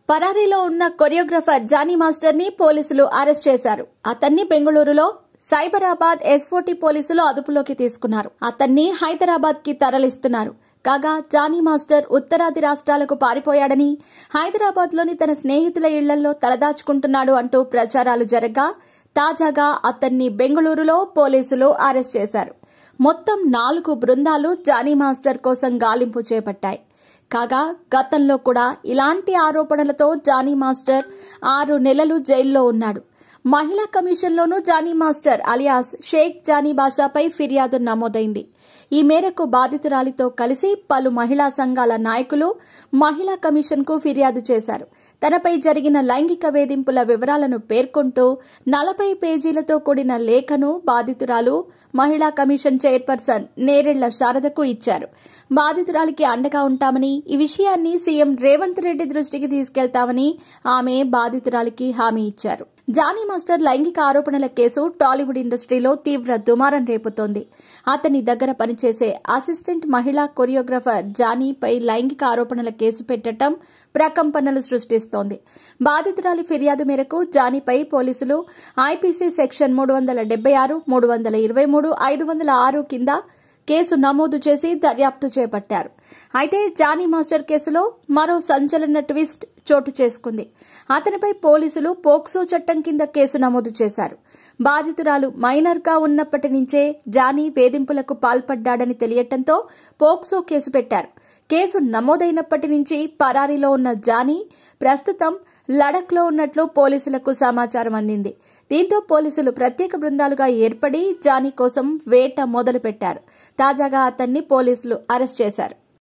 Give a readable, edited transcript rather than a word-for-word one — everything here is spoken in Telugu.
పరారీలో ఉన్న కొరియోగ్రాఫర్ జానీ మాస్టర్ ని పోలీసులు అరెస్ట్ చేశారు. అతన్ని బెంగళూరులో సైబరాబాద్ ఎస్ఓటీ పోలీసులు అదుపులోకి తీసుకున్నారు. అతన్ని హైదరాబాద్ కి తరలిస్తున్నారు. కాగా జానీ మాస్టర్ ఉత్తరాది రాష్ట్రాలకు పారిపోయాడని, హైదరాబాద్ లోని తన స్నేహితుల ఇళ్లలో తలదాచుకుంటున్నాడు అంటూ ప్రచారాలు జరగ్గా తాజాగా అతన్ని బెంగళూరులో పోలీసులు అరెస్ట్ చేశారు. మొత్తం 4 బృందాలు జానీ మాస్టర్ కోసం గాలింపు చేపట్టాయి. కాగా గతంలో కూడా ఇలాంటి ఆరోపణలతో జానీ మాస్టర్ 6 నెలలు జైల్లో ఉన్నాడు. మహిళా కమిషన్లోనూ జానీ మాస్టర్ అలియాస్ షేక్ జానీ బాషాపై ఫిర్యాదు నమోదైంది. ఈ మేరకు బాధితురాలితో కలిసి పలు మహిళా సంఘాల నాయకులు మహిళా కమిషన్కు ఫిర్యాదు చేశారు. తనపై జరిగిన లైంగిక వేధింపుల వివరాలను పేర్కొంటూ 40 పేజీలతో కూడిన లేఖను బాధితురాలు మహిళా కమిషన్ చైర్పర్సన్ నేరెళ్ల శారదకు ఇచ్చారు. బాధితురాలికి అండగా ఉంటామని, ఈ విషయాన్ని సీఎం రేవంత్ రెడ్డి దృష్టికి తీసుకెళ్తామని ఆమె బాధితురాలికి హామీ ఇచ్చారు. జానీ మాస్టర్ లైంగిక ఆరోపణల కేసు టాలీవుడ్ ఇండస్ట్రీలో తీవ్ర దుమారం రేపుతోంది. అతని దగ్గర పనిచేసే అసిస్టెంట్ మహిళా కొరియోగ్రాఫర్ జానీపై లైంగిక ఆరోపణల కేసు పెట్టడం ప్రకంపనలు సృష్టిస్తోంది. బాధితురాలి ఫిర్యాదు మేరకు జానీపై పోలీసులు ఐపీసీ సెక్షన్ 376, 323, 506 కింద కేసు నమోదు చేసి దర్యాప్తు చేపట్టారు. అయితే జానీ మాస్టర్ కేసులో మరో సంచలన ట్విస్ట్ చోటు చేసుకుంది. అతనిపై పోలీసులు పోక్సో చట్టం కింద కేసు నమోదు చేశారు. బాధితురాలు మైనర్ గా ఉన్నప్పటి నుంచే జానీ వేధింపులకు పాల్పడ్డాడని తెలియటంతో పోక్సో కేసు పెట్టారు. కేసు నమోదైనప్పటి నుంచి పరారీలో ఉన్న జానీ ప్రస్తుతం లడఖ్లో ఉన్నట్లు పోలీసులకు సమాచారం అందింది. దీంతో పోలీసులు ప్రత్యేక బృందాలుగా ఏర్పడి జానీ కోసం వేట మొదలుపెట్టారు. తాజాగా అతన్ని పోలీసులు అరెస్ట్ చేశారు.